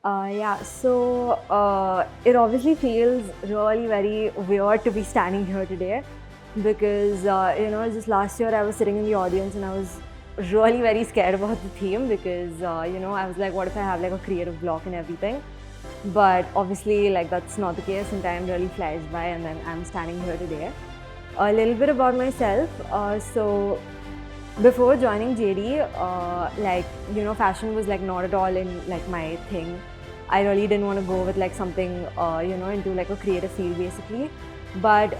Yeah, so it obviously feels really very weird to be standing here today because, just last year I was sitting in the audience and I was really very scared about the theme because, I was like, what if I have like a creative block and everything? But obviously, like, that's not the case, and time really flies by, and then I'm standing here today. A little bit about myself. So before joining JD, fashion was like not at all in like my thing. I really didn't want to go with like something, into like a creative field basically. But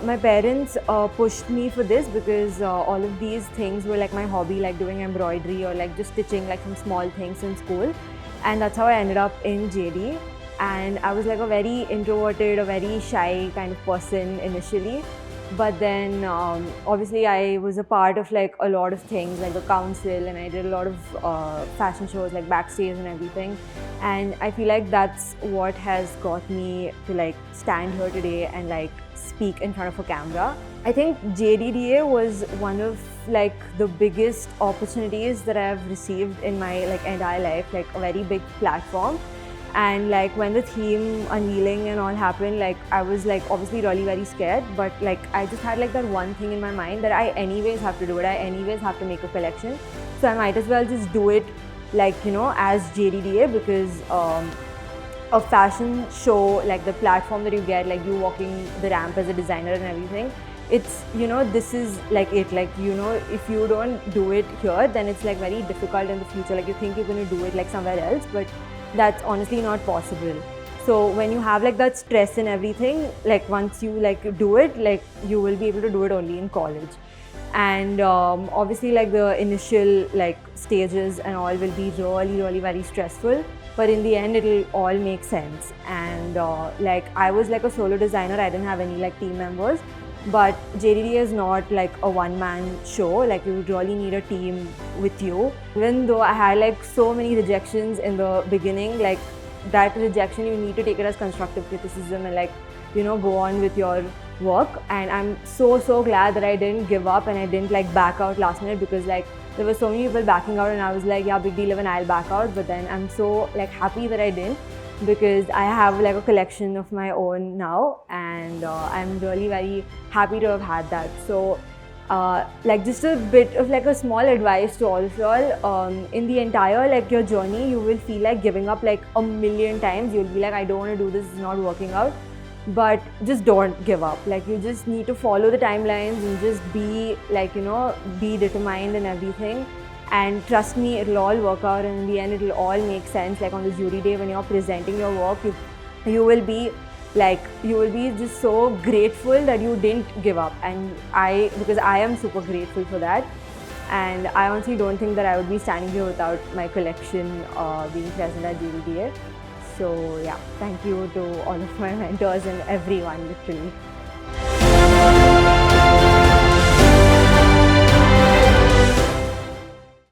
my parents pushed me for this because all of these things were like my hobby, like doing embroidery or like just stitching like some small things in school. And that's how I ended up in JD. And I was like a very introverted, a very shy kind of person initially, but then obviously I was a part of like a lot of things like the council, and I did a lot of fashion shows like backstage and everything, and I feel like that's what has got me to like stand here today and like speak in front of a camera. I think JDDA was one of like the biggest opportunities that I've received in my like entire life, like a very big platform. And like when the theme unveiling and all happened, like I was like obviously really very scared, but like I just had like that one thing in my mind that I anyways have to do it, I anyways have to make a collection, so I might as well just do it like as JDDA, because a fashion show, like the platform that you get, like you walking the ramp as a designer and everything, it's this is like it, like if you don't do it here, then it's like very difficult in the future. Like you think you're going to do it like somewhere else, but that's honestly not possible. So when you have like that stress and everything, like once you like do it, like you will be able to do it only in college. And obviously like the initial like stages and all will be really very stressful, but in the end it'll all make sense. And like I was like a solo designer, I didn't have any like team members, but JDD is not like a one-man show. Like you really need a team with you. Even though I had like so many rejections in the beginning, like that rejection, you need to take it as constructive criticism and like go on with your work. And I'm so glad that I didn't give up and I didn't like back out last minute, because like there were so many people backing out and I was like, yeah, big deal even I'll back out. But then I'm so like happy that I didn't, because I have like a collection of my own now, and I'm really very happy to have had that. So like just a bit of like a small advice to all of y'all, in the entire like your journey, you will feel like giving up like a million times. You'll be like, I don't want to do this, it's not working out. But just don't give up. Like you just need to follow the timelines and just be like be determined and everything, and trust me, it'll all work out, and in the end it'll all make sense. Like on the jury day when you're presenting your work, you will be just so grateful that you didn't give up. And because I am super grateful for that, and I honestly don't think that I would be standing here without my collection being present at JDDA. So yeah, thank you to all of my mentors and everyone literally.